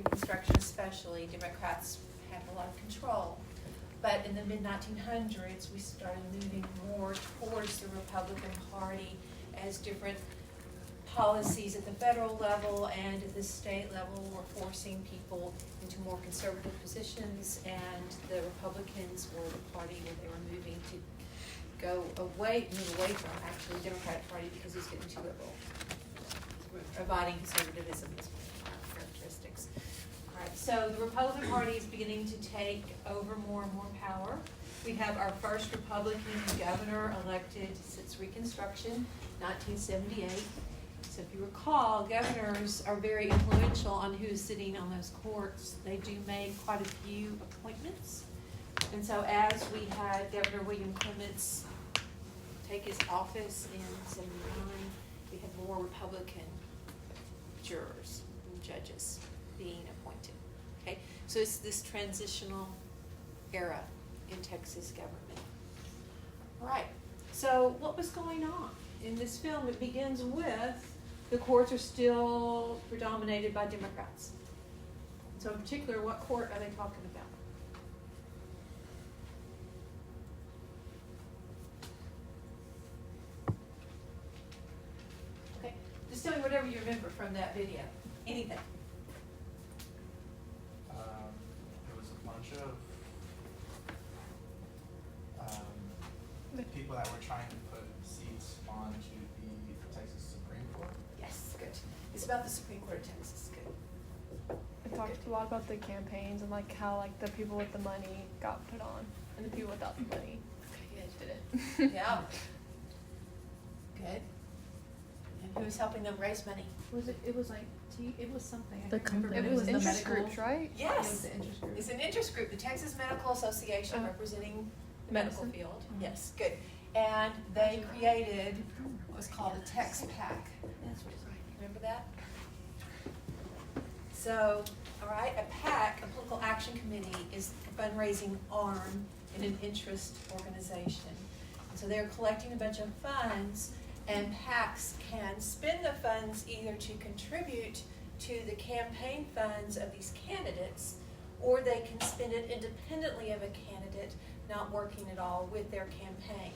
Reconstruction especially, Democrats had a lot of control. But in the mid-1900s, we started moving more towards the Republican Party as different policies at the federal level and at the state level were forcing people into more conservative positions, and the Republicans were the party where they were moving to move away from actually the Democratic Party because it's getting too liberal. Providing conservatism is one of our characteristics. All right, so the Republican Party is beginning to take over more and more power. We have our first Republican governor elected since Reconstruction, 1978. So if you recall, governors are very influential on who's sitting on those courts. They do make quite a few appointments. And so as we had Governor William Clements take his office in 79, we had more Republican jurors and judges being appointed. Okay, so it's this transitional era in Texas government. All right, so what was going on in this film? It begins with the courts are still predominated by Democrats. So in particular, what court are they talking about? Okay, just tell me whatever you remember from that video. Anything. There was a bunch of people that were trying to put seats onto the Texas Supreme Court. Yes, good. It's about the Supreme Court of Texas. Good. It talked a lot about the campaigns and like how like the people with the money got put on and the people without the money didn't. Yeah. Good. And who was helping them raise money? It was like, it was something. I The can't remember. company. It was the interest medical- groups, right? Yeah, it was Yes. the interest group. It's an interest group, the Texas Medical Association, Oh. representing the medical Medicine. field. Mhm. Yes, good. And they created what was called a Tex PAC. That's what it's like. Remember that? So, all right, a PAC, a political action committee, is a fundraising arm in an interest organization. And so they're collecting a bunch of funds, and PACs can spend the funds either to contribute to the campaign funds of these candidates, or they can spend it independently of a candidate, not working at all with their campaign,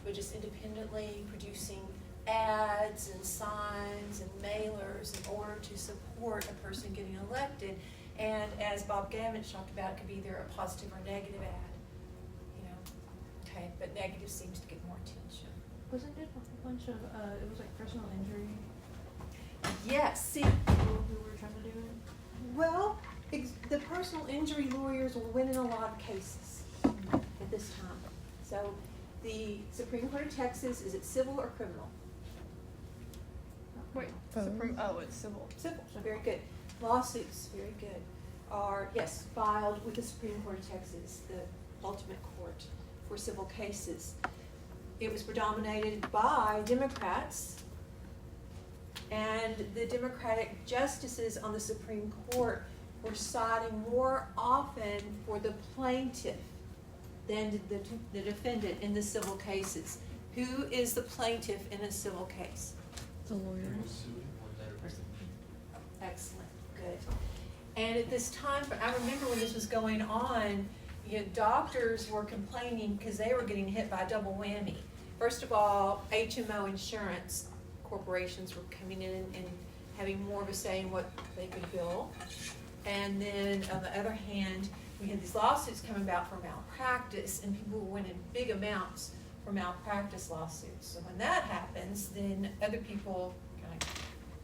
but just independently producing ads and signs and mailers in order to support a person getting elected. And as Bob Gamage talked about, it could be either a positive or negative ad, you know. Okay, but negative seems to get more attention. Wasn't it a bunch of, it was like personal injury Yes, see, people who were trying to do it? well, the personal injury lawyers were winning a lot of cases at this time. So the Supreme Court of Texas, is it civil or criminal? Wait, it's civil. Civil, very good. Lawsuits, very good, are, yes, filed with the Supreme Court of Texas, the ultimate court for civil cases. It was predominated by Democrats, and the Democratic justices on the Supreme Court were siding more often for the plaintiff than the defendant in the civil cases. Who is the plaintiff in a civil case? The lawyers. Excellent, good. And at this time, I remember when this was going on, you know, doctors were complaining because they were getting hit by a double whammy. First of all, HMO insurance corporations were coming in and having more of a say in what they could bill. And then on the other hand, we had these lawsuits coming about for malpractice, and people were winning big amounts for malpractice lawsuits. So when that happens, then other people kind of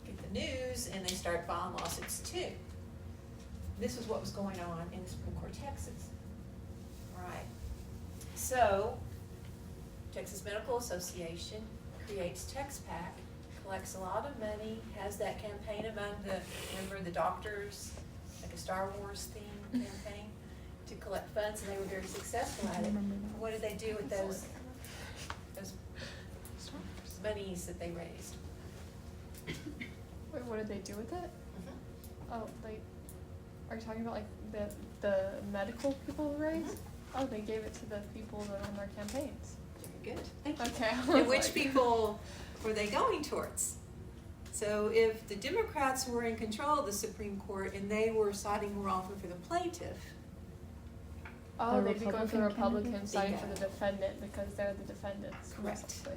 get the news and they start filing lawsuits too. This was what was going on in the Supreme Court of Texas. All right. So, Texas Medical Association creates Tex PAC, collects a lot of money, has that campaign among remember the doctors, like a Star Wars theme campaign, to collect funds, and they were very successful at it. What did they do with those monies that they raised? Wait, what did they do with it? Mhm. Oh, are you talking about like the medical people who raised? Oh, they gave it to the people that run their campaigns. Very good. Thank you. Okay. And which people were they going towards? So if the Democrats were in control of the Supreme Court and they were siding more often for the plaintiff, Oh, The they'd be going for the Republican Republican candidate? siding for Yeah. the defendant because they're the defendants. Correct. mostly.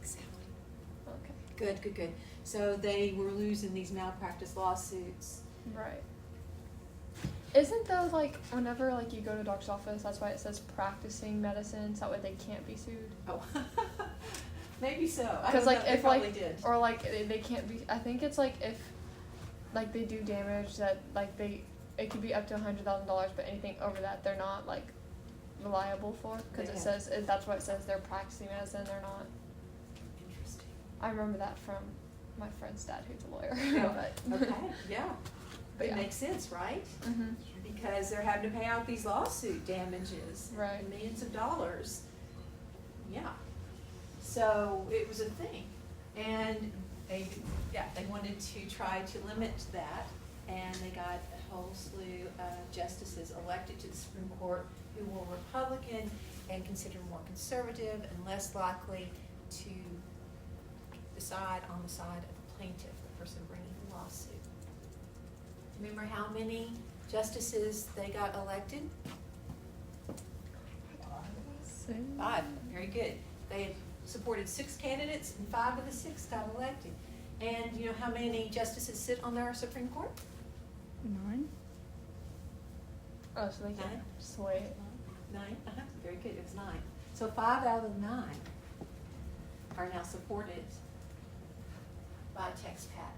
exactly. Okay. Good. So they were losing these malpractice lawsuits. Right. Isn't though like whenever like you go to a doctor's office, that's why it says practicing medicine, so that way they can't be sued. Oh, maybe so. I Because don't like know, they if probably like did. or like they can't be. I think it's like if like they do damage that like it could be up to $100,000, but anything over that they're not like reliable for because They it have- says that's why it says they're practicing medicine. They're not. Interesting. I remember that from my friend's dad, who's a lawyer. Yeah. but, Okay, yeah. But It yeah. makes sense, right? Mhm. Because they're having to pay out these lawsuit damages. Right. Millions of dollars. Yeah. So it was a thing. And they wanted to try to limit that. And they got a whole slew of justices elected to the Supreme Court who were Republican and considered more conservative and less likely to decide on the side of the plaintiff, the person bringing the lawsuit. Remember how many justices they got elected? 5. Very good. They had supported 6 candidates and 5 of the 6 got elected. And you know how many justices sit on our Supreme Court? 9? Oh, so they can Nine? sway it. 9. Very good. It was 9. So 5 out of the 9 are now supported by Tex Pack.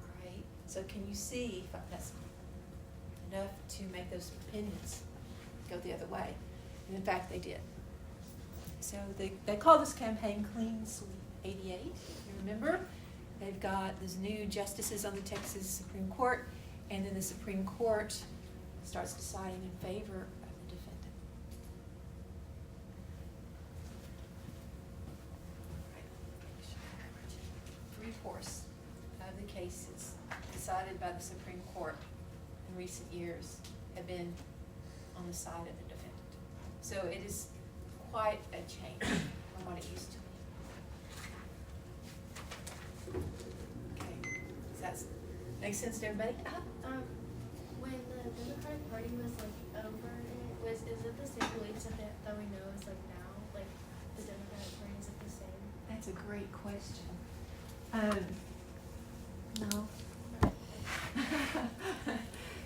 All right. So can you see if that's enough to make those opinions go the other way? And in fact, they did. So they call this campaign Clean Sweep 88. You remember? They've got these new justices on the Texas Supreme Court, and then the Supreme Court starts deciding in favor of the defendant. Three-fourths of the cases decided by the Supreme Court in recent years have been on the side of the defendant. So it is quite a change from what it used to be. Okay, does that make sense to everybody? When the Democratic Party was like over it, is it the same beliefs that we know is like now? Like the Democratic Party, is it the same? That's a great question. No.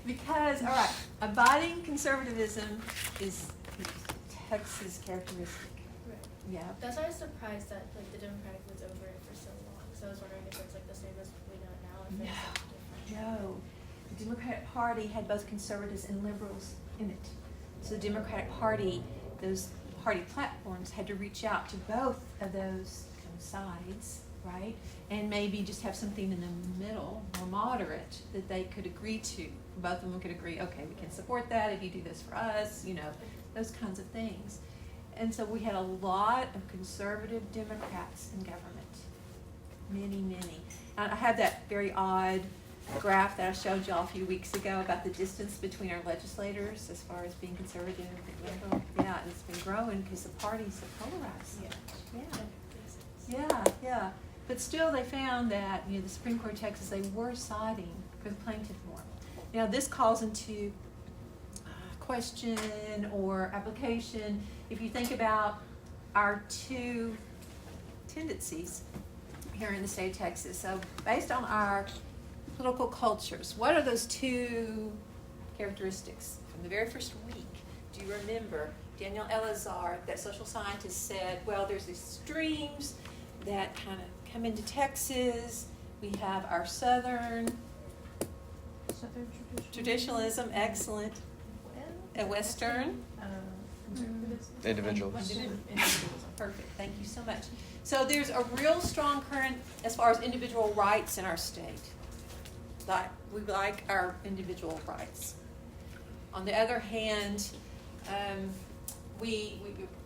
Because, all right, abiding conservatism is Texas characteristic. Right. Yeah. That's why I was surprised that like the Democratic was over it for so long. So I was wondering if it's like the same as we know it now, if it's like different. No. The Democratic Party had both conservatives and liberals in it. So the Democratic Party, those party platforms had to reach out to both of those kind of sides, right? And maybe just have something in the middle, more moderate, that they could agree to. Both of them could agree, okay, we can support that if you do this for us, you know, those kinds of things. And so we had a lot of conservative Democrats in government. Many, many. And I have that very odd graph that I showed y'all a few weeks ago about the distance between our legislators as far as being conservative and liberal. Yeah, and it's been growing because the parties are polarized. Yeah. But still, they found that, you know, the Supreme Court of Texas, they were siding for the plaintiff more. Now, this calls into question or application. If you think about our 2 tendencies here in the state of Texas, so based on our political cultures, what are those 2 characteristics from the very first week? Do you remember Daniel Elazar, that social scientist, said, well, there's these streams that kind of come into Texas. We have our southern traditionalism, excellent, and western Individualism. Perfect, thank you so much. So there's a real strong current as far as individual rights in our state. We like our individual rights. On the other hand, we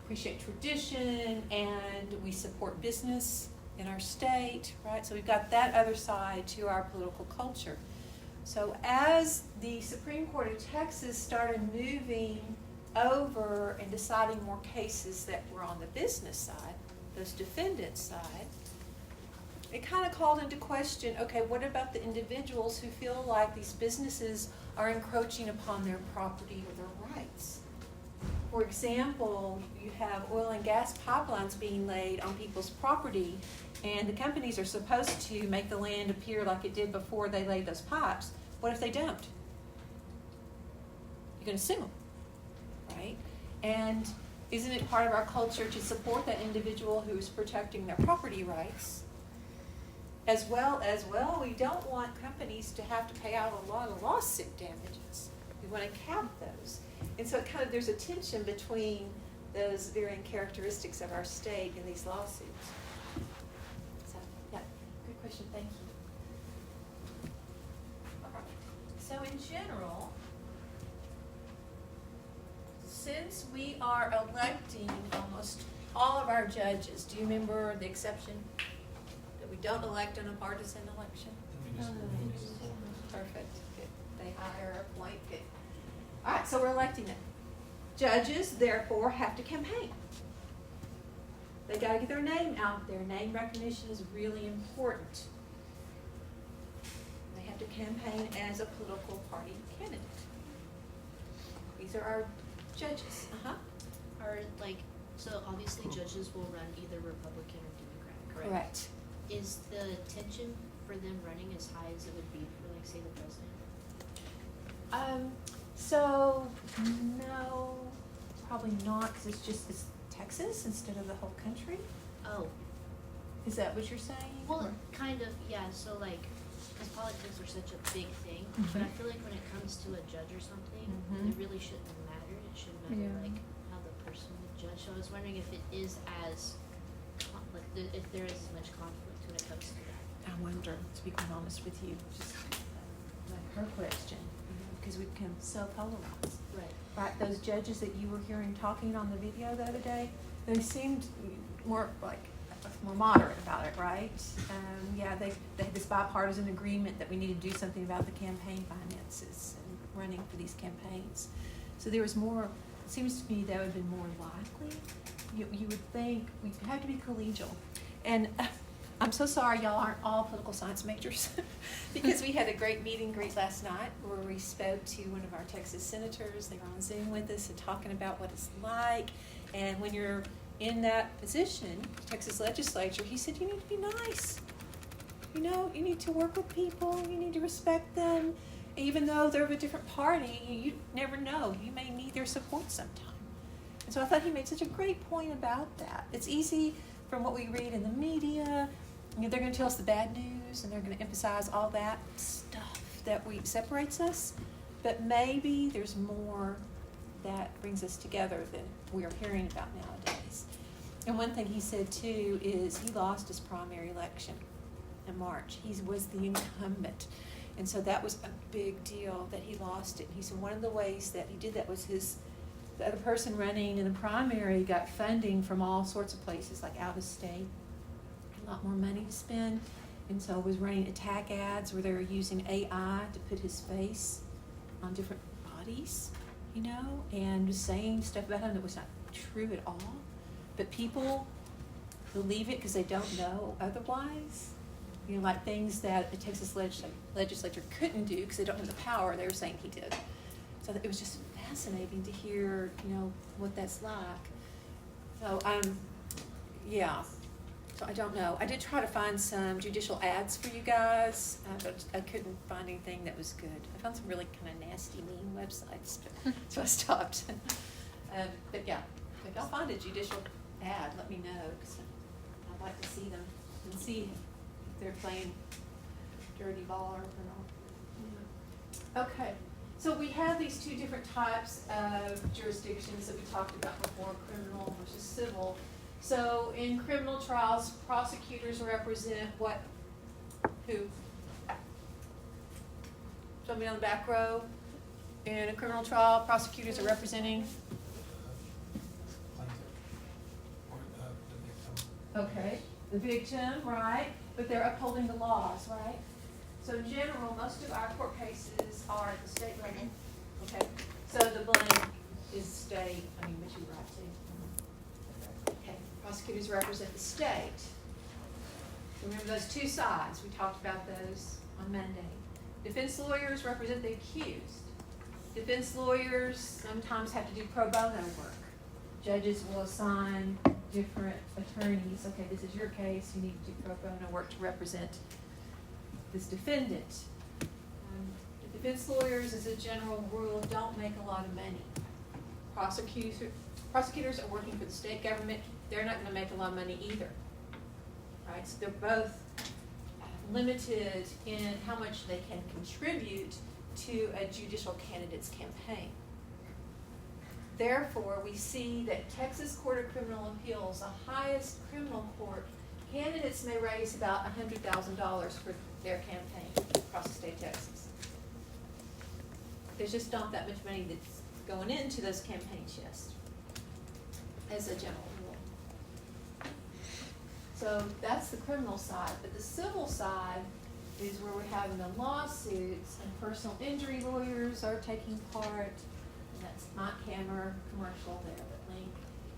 appreciate tradition and we support business in our state, right? So we've got that other side to our political culture. So as the Supreme Court of Texas started moving over and deciding more cases that were on the business side, those defendants' side, it kind of called into question, okay, what about the individuals who feel like these businesses are encroaching upon their property or their rights? For example, you have oil and gas pipelines being laid on people's property, and the companies are supposed to make the land appear like it did before they laid those pipes. What if they don't? You're going to sue them, right? And isn't it part of our culture to support that individual who is protecting their property rights? As well, we don't want companies to have to pay out a lot of lawsuit damages. We want to cap those. And so there's a tension between those varying characteristics of our state in these lawsuits. So, yeah, good question, thank you. All right. So in general, since we are electing almost all of our judges, do you remember the exception? That we don't elect in a partisan election? Perfect, good. They hire, appoint, good. All right, so we're electing them. Judges, therefore, have to campaign. They got to get their name out there. Name recognition is really important. They have to campaign as a political party candidate. These are our judges. Are so obviously judges will run either Republican or Democrat, correct? Correct. Is the tension for them running as high as it would be for, like, say, the president? So no, probably not, because it's Texas instead of the whole country. Oh, Is that what you're saying? well, Or- kind of, yeah. So because politics are such a big thing, but I feel like when it comes to a judge or something, Mhm. it really shouldn't matter. It should matter Yeah. like how the person would judge. So I was wondering if it is as if there is as much conflict when it comes to that. I wonder, to be quite honest with you, just like her question, because we've become so polarized. Right. Right, those judges that you were hearing talking on the video the other day, they seemed more moderate about it, right? Yeah, they had this bipartisan agreement that we need to do something about the campaign finances and running for these campaigns. So there was more, it seems to me that would have been more likely. You would think we'd have to be collegial. And I'm so sorry y'all aren't all political science majors because we had a great meet and greet last night where we spoke to one of our Texas senators. They were on Zoom with us and talking about what it's like. And when you're in that position, Texas legislature, he said you need to be nice. You know, you need to work with people. You need to respect them. Even though they're of a different party, you never know. You may need their support sometime. And so I thought he made such a great point about that. It's easy from what we read in the media. You know, they're going to tell us the bad news, and they're going to emphasize all that stuff that separates us. But maybe there's more that brings us together than we are hearing about nowadays. And one thing he said too is he lost his primary election in March. He was the incumbent. And so that was a big deal that he lost it. And he said one of the ways that he did that was the other person running in the primary got funding from all sorts of places, like out of state, a lot more money to spend. And so was running attack ads where they were using AI to put his face on different bodies, you know, and was saying stuff about him that was not true at all. But people believe it because they don't know otherwise. You know, like things that the Texas legislature couldn't do because they don't have the power, they were saying he did. So it was just fascinating to hear, you know, what that's like. So, yeah. So I don't know. I did try to find some judicial ads for you guys, but I couldn't find anything that was good. I found some really kind of nasty, mean websites, but, so I stopped. But yeah, if y'all find a judicial ad, let me know, because I'd like to see them and see if they're playing dirty ball or not. Okay, so we have these two different types of jurisdictions that we talked about before, criminal versus civil. So in criminal trials, prosecutors represent what? Who? Somebody on the back row. In a criminal trial, prosecutors are representing? Okay, the victim, right? But they're upholding the laws, right? So in general, most of our court cases are at the state level. Okay, so the blame is state, but you're right too. Okay, prosecutors represent the state. Remember those two sides, we talked about those on Monday. Defense lawyers represent the accused. Defense lawyers sometimes have to do pro bono work. Judges will assign different attorneys, okay, this is your case, you need to do pro bono work to represent this defendant. The defense lawyers, as a general rule, don't make a lot of money. Prosecutors are working for the state government, they're not gonna make a lot of money either. Right, so they're both limited in how much they can contribute to a judicial candidate's campaign. Therefore, we see that Texas Court of Criminal Appeals, the highest criminal court, candidates may raise about $100,000 for their campaign across the state of Texas. There's just not that much money that's going into those campaign chests, as a general rule. So that's the criminal side, but the civil side is where we're having the lawsuits, and personal injury lawyers are taking part. And that's Mike Hammer commercial there, that link,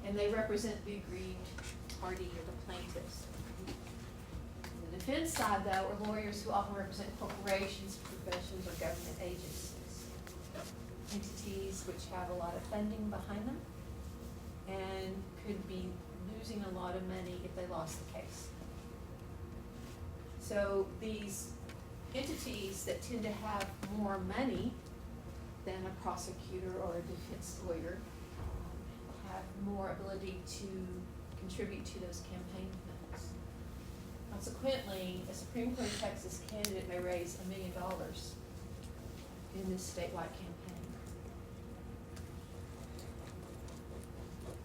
and they represent the aggrieved party or the plaintiffs. On the defense side, though, are lawyers who often represent corporations, professions, or government agencies, entities which have a lot of funding behind them and could be losing a lot of money if they lost the case. So these entities that tend to have more money than a prosecutor or a defense lawyer have more ability to contribute to those campaign funds. Consequently, a Supreme Court of Texas candidate may raise $1 million in this statewide campaign.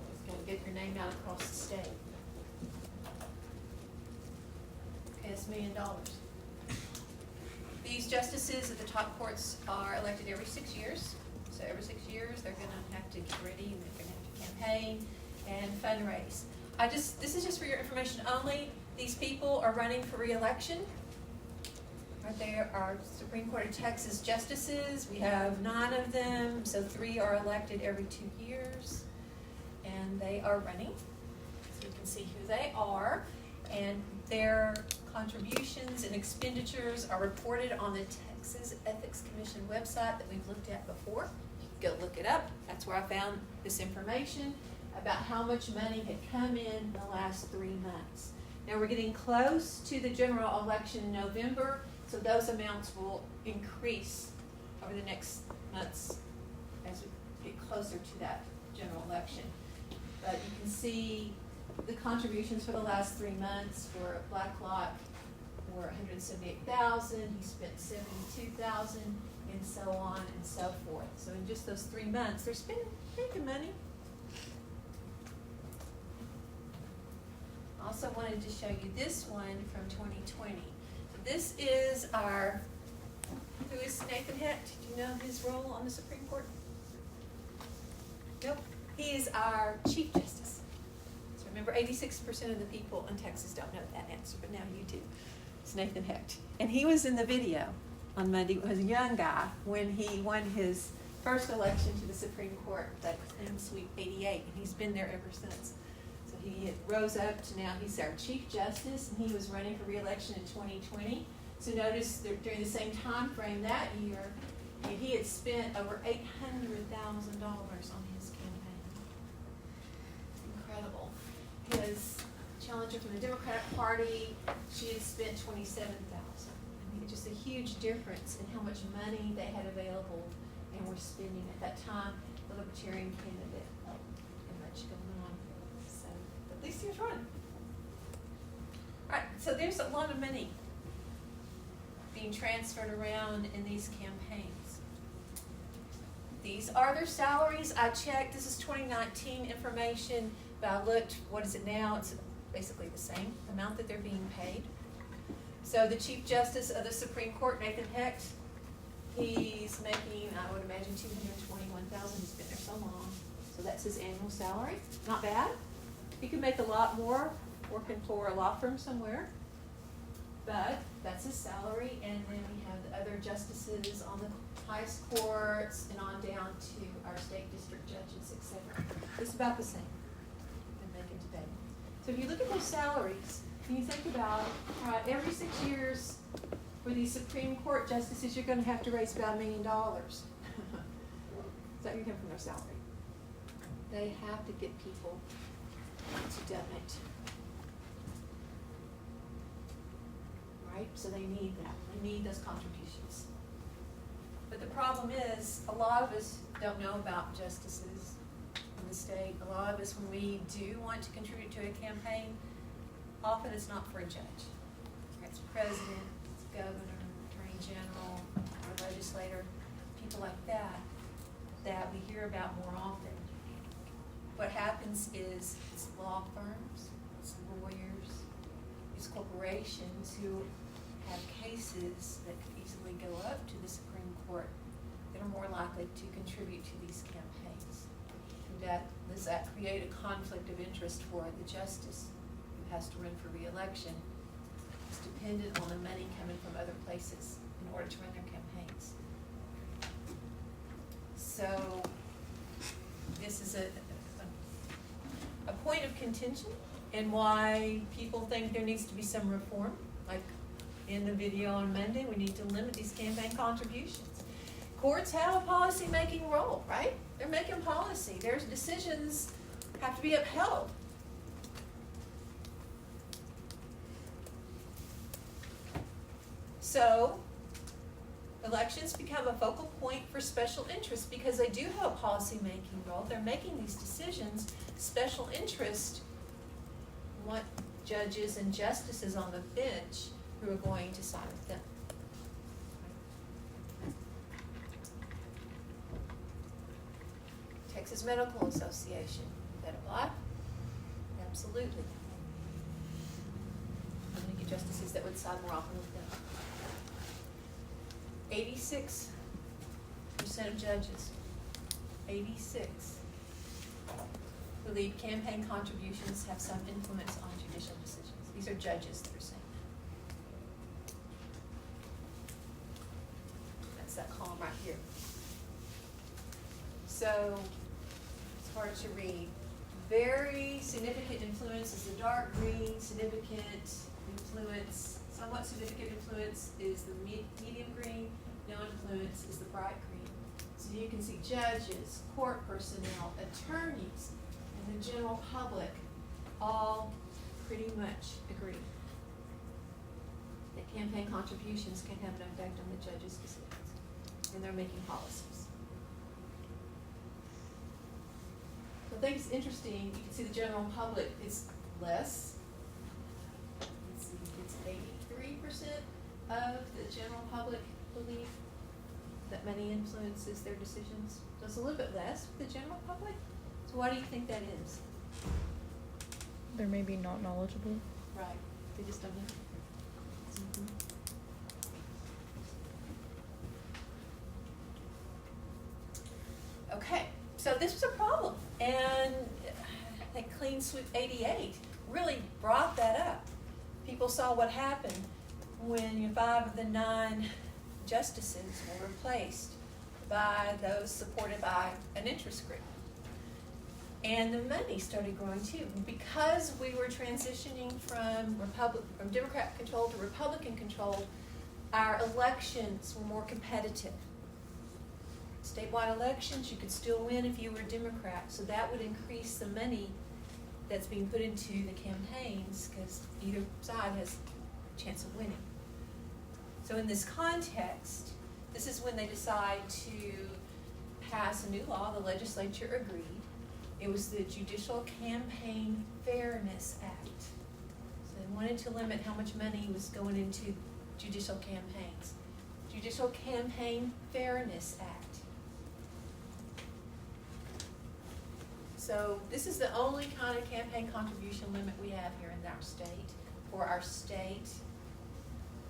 Just gotta get your name out across the state. Okay, it's $1 million. These justices at the top courts are elected every 6 years. So every 6 years, they're gonna have to get ready, and they're gonna have to campaign and fundraise. This is just for your information only. These people are running for re-election. Right, there are Supreme Court of Texas justices. We have 9 of them, so 3 are elected every 2 years. And they are running, so you can see who they are. And their contributions and expenditures are reported on the Texas Ethics Commission website that we've looked at before. You can go look it up. That's where I found this information about how much money had come in the last 3 months. Now we're getting close to the general election in November, so those amounts will increase over the next months as we get closer to that general election. But you can see the contributions for the last 3 months for Blacklock were $178,000. He spent $72,000, and so on and so forth. So in just those 3 months, they're spending pretty good money. Also wanted to show you this one from 2020. So this is who is Nathan Hecht? Do you know his role on the Supreme Court? Nope. He is our Chief Justice. So remember, 86% of the people in Texas don't know that answer, but now you do. It's Nathan Hecht. And he was in the video on Monday. He was a young guy when he won his first election to the Supreme Court, that was in Sweep 88, and he's been there ever since. So he rose up to now he's our Chief Justice, and he was running for re-election in 2020. So notice that during the same time frame that year, he had spent over $800,000 on his campaign. Incredible. His challenger from the Democratic Party, she had spent $27,000. I mean, just a huge difference in how much money they had available and were spending at that time. The Libertarian candidate had much going on. So at least he was running. All right, so there's a lot of money being transferred around in these campaigns. These are their salaries. I checked, this is 2019 information, but I looked, what is it now? It's basically the same amount that they're being paid. So the Chief Justice of the Supreme Court, Nathan Hecht, he's making, I would imagine, $221,000. He's been there so long. So that's his annual salary. Not bad. He could make a lot more working for a law firm somewhere. But that's his salary, and then we have the other justices on the highest courts and on down to our state district judges, etc. It's about the same they're making today. So if you look at those salaries, Can you think about, every 6 years for these Supreme Court justices, you're gonna have to raise about $1 million. Is that gonna come from their salary? They have to get people to donate. Right? So they need that. They need those contributions. But the problem is, a lot of us don't know about justices in the state. A lot of us, when we do want to contribute to a campaign, often it's not for a judge. It's president, it's governor, attorney general, or legislator, people like that, that we hear about more often. What happens is it's law firms, it's lawyers, it's corporations who have cases that could easily go up to the Supreme Court that are more likely to contribute to these campaigns. And does that create a conflict of interest for the justice who has to run for re-election? It's dependent on the money coming from other places in order to run their campaigns. So this is a point of contention, and why people think there needs to be some reform. Like in the video on Monday, we need to limit these campaign contributions. Courts have a policy-making role, right? They're making policy. Their decisions have to be upheld. So elections become a focal point for special interests because they do have a policy-making role. They're making these decisions. Special interest want judges and justices on the bench who are going to side with them. Texas Medical Association, that apply? Absolutely. I'm going to get justices that would side more often with them. 86% of judges, 86, believe campaign contributions have some influence on judicial decisions. These are judges that are saying that. That's that column right here. So it's hard to read. Very significant influence is the dark green. Significant influence, somewhat significant influence is the medium green. No influence is the bright green. So you can see judges, court personnel, attorneys, and the general public all pretty much agree that campaign contributions can have an effect on the judges' decisions, and they're making policies. So I think it's interesting. You can see the general public is less. Let's see, it's 83% of the general public believe that money influences their decisions. So it's a little bit less for the general public. So why do you think that is? They're maybe not knowledgeable. Right. They just don't know. Okay, so this was a problem, and I think Clean Sweep 88 really brought that up. People saw what happened when 5 of the 9 justices were replaced by those supported by an interest group. And the money started growing too. Because we were transitioning from Democrat control to Republican control, our elections were more competitive. Statewide elections, you could still win if you were a Democrat, so that would increase the money that's being put into the campaigns because either side has a chance of winning. So in this context, this is when they decide to pass a new law. The legislature agreed. It was the Judicial Campaign Fairness Act. So they wanted to limit how much money was going into judicial campaigns. Judicial Campaign Fairness Act. So this is the only kind of campaign contribution limit we have here in our state for our state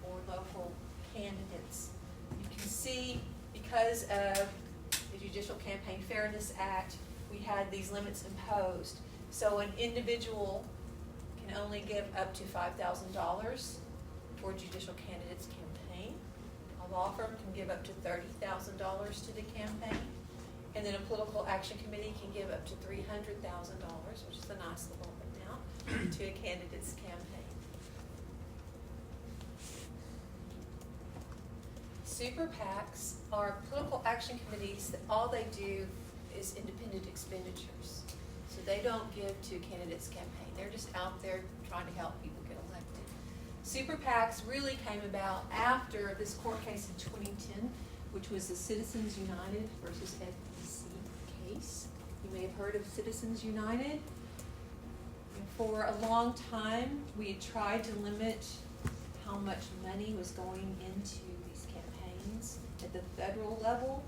or local candidates. You can see because of the Judicial Campaign Fairness Act, we had these limits imposed. So an individual can only give up to $5,000 for a judicial candidate's campaign. A law firm can give up to $30,000 to the campaign. And then a political action committee can give up to $300,000, which is a nice little amount, to a candidate's campaign. Super PACs are political action committees that all they do is independent expenditures. So they don't give to a candidate's campaign. They're just out there trying to help people get elected. Super PACs really came about after this court case in 2010, which was the Citizens United versus FEC case. You may have heard of Citizens United. For a long time, we had tried to limit how much money was going into these campaigns at the federal level,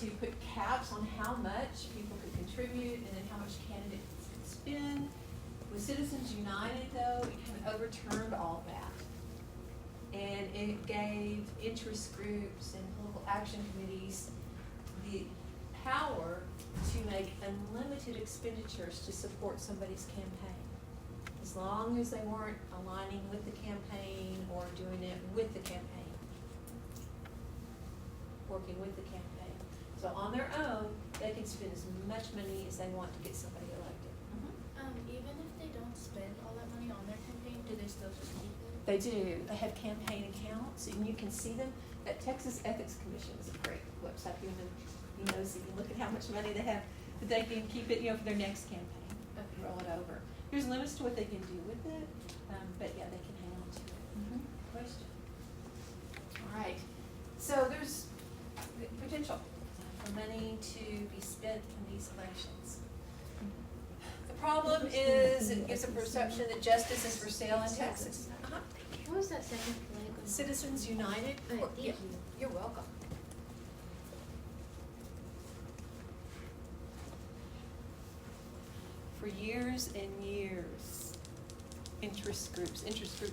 to put caps on how much people could contribute and then how much candidates could spend. With Citizens United, though, it kind of overturned all that. And it gave interest groups and political action committees the power to make unlimited expenditures to support somebody's campaign, as long as they weren't aligning with the campaign or doing it with the campaign, working with the campaign. So on their own, they can spend as much money as they want to get somebody elected. Even if they don't spend all that money on their campaign, do they still just keep it? They do. They have campaign accounts, and you can see them. That Texas Ethics Commission is a great website. You know, so you can look at how much money they have, that they can keep it, for their next campaign. Roll it over. There's limits to what they can do with it, but yeah, they can hang on to it. Question. All right. So there's potential for money to be spent in these elections. The problem is it gives a perception that justice is for sale in Texas. What was that second flag on? Citizens United. All right, thank Yeah, you. You're welcome. For years and years, interest group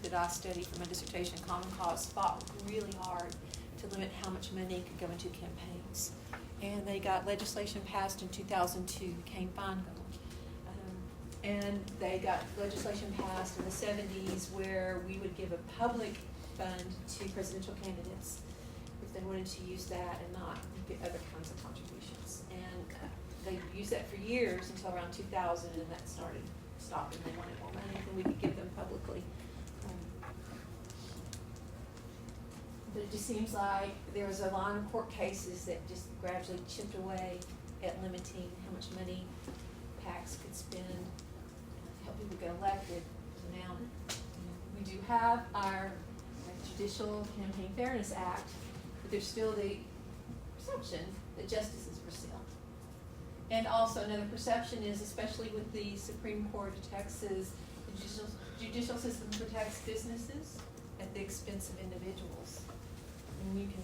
that I studied for my dissertation, Common Cause, fought really hard to limit how much money could go into campaigns. And they got legislation passed in 2002, became Feingold. And they got legislation passed in the 70s where we would give a public fund to presidential candidates if they wanted to use that and not get other kinds of contributions. And they used that for years until around 2000, and that stopped, and they wanted more money than we could give them publicly. But it just seems like there was a line of court cases that just gradually chipped away at limiting how much money PACs could spend to help people get elected. So now we do have our Judicial Campaign Fairness Act, but there's still the perception that justice is for sale. And also another perception is, especially with the Supreme Court of Texas, the judicial system protects businesses at the expense of individuals. And you can,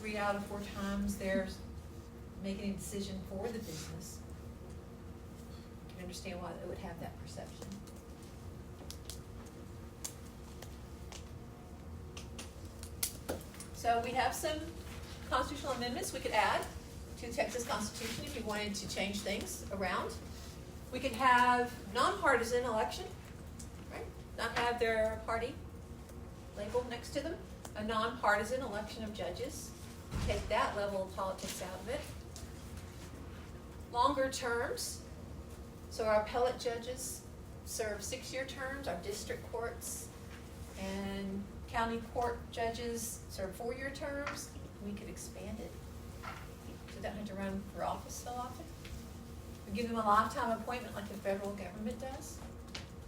3 out of 4 times they're making a decision for the business. You can understand why they would have that perception. So we have some constitutional amendments we could add to the Texas Constitution if you wanted to change things around. We could have nonpartisan election, right? Not have their party labeled next to them. A nonpartisan election of judges. Take that level of politics out of it. Longer terms. So our appellate judges serve 6-year terms. Our district courts and county court judges serve 4-year terms. We could expand it. So they don't have to run for office so often. We give them a lifetime appointment like the federal government does.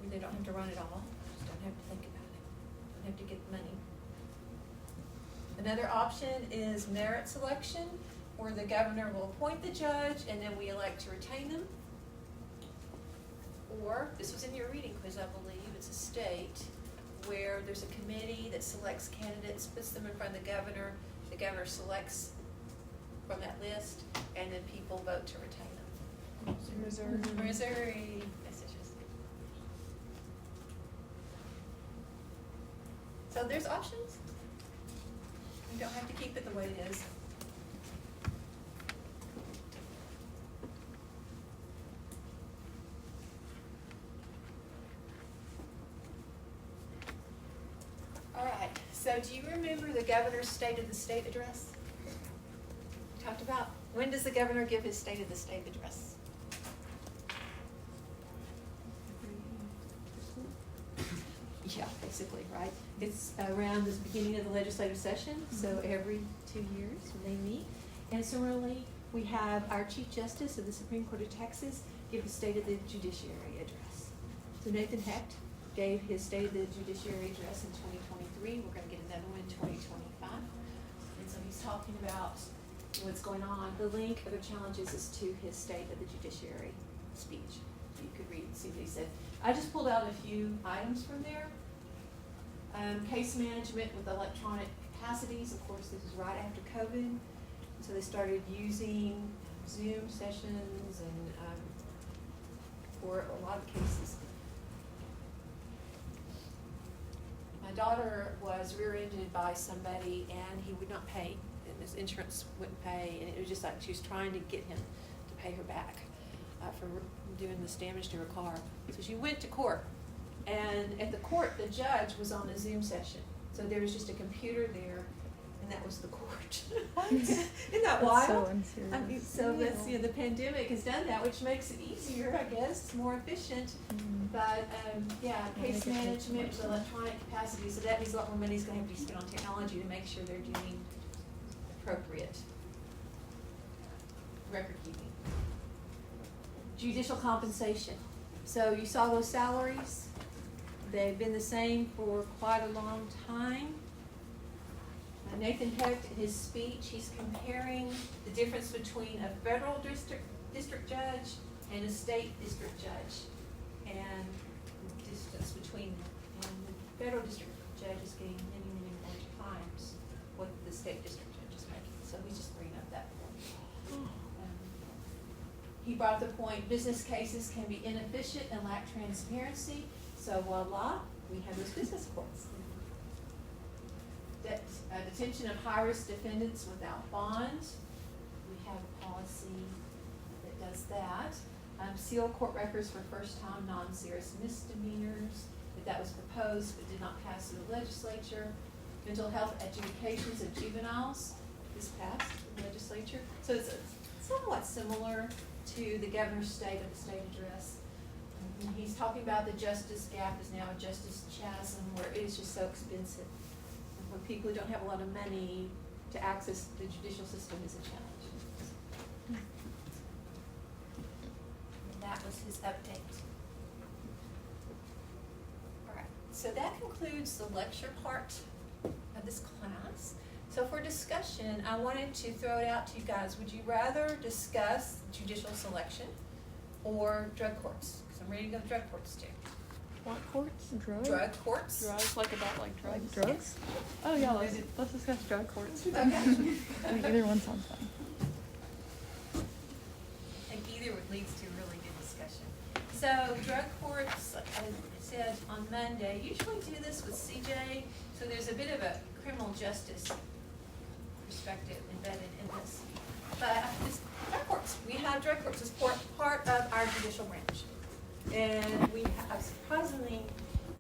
Where they don't have to run at all. Just don't have to think about it. Don't have to get money. Another option is merit selection, where the governor will appoint the judge and then we elect to retain them. Or, this was in your reading quiz, I believe, it's a state where there's a committee that selects candidates, puts them in front of the governor selects from that list, and then people vote to retain them. Missouri. Massachusetts. So there's options. You don't have to keep it the way it is. All right, so do you remember the governor's State of the State address? We talked about, when does the governor give his State of the State address? Yeah, basically, right? It's around the beginning of the legislative session, so every 2 years when they meet. And similarly, we have our Chief Justice of the Supreme Court of Texas give the State of the Judiciary address. So Nathan Hecht gave his State of the Judiciary address in 2023. We're gonna get another one in 2025. And so he's talking about what's going on. The link of the challenges is to his State of the Judiciary speech. You could read and see what he said. I just pulled out a few items from there. Case management with electronic capacities. Of course, this is right after COVID. So they started using Zoom sessions and for a lot of cases. My daughter was rear-ended by somebody and he would not pay, and his insurance wouldn't pay, and it was just like she was trying to get him to pay her back for doing this damage to her car. So she went to court, and at the court, the judge was on a Zoom session. So there was just a computer there, and that was the court. Isn't that wild? That's so unserious. I mean, so that's, the pandemic has done that, which makes it easier, I guess, it's more efficient. But, case management with electronic capacity, so that means a lot more money is gonna have to be spent on technology to make sure they're doing appropriate record keeping. Judicial compensation. So you saw those salaries. They've been the same for quite a long time. Nathan Hecht, in his speech, he's comparing the difference between a federal district judge and a state district judge, and the distance between them. And the federal district judge is getting many, many more times what the state district judge is making. So he's just bringing up that point. He brought the point, business cases can be inefficient and lack transparency. So voila, we have those business courts. Detention of high-risk defendants without bond. We have a policy that does that. Seal court records for first-time non-serious misdemeanors. That was proposed but did not pass through the legislature. Mental health adjudications of juveniles. This passed the legislature. So it's somewhat similar to the governor's state of the state address. And he's talking about the justice gap is now a justice chasm where it is just so expensive. For people who don't have a lot of money to access the judicial system is a challenge. And that was his update. All right, so that concludes the lecture part of this class. So for discussion, I wanted to throw it out to you guys. Would you rather discuss judicial selection or drug courts? Because I'm ready to go to drug courts too. What courts? Drugs? Drug courts? Drugs, like about like drugs? Like drugs? Oh yeah, let's discuss drug courts. Okay. I think either one sounds fine. I think either leads to a really good discussion. So drug courts, like I said on Monday, usually do this with CJ, so there's a bit of a criminal justice perspective embedded in this. But this drug courts, we have drug courts as part of our judicial branch. And we have surprisingly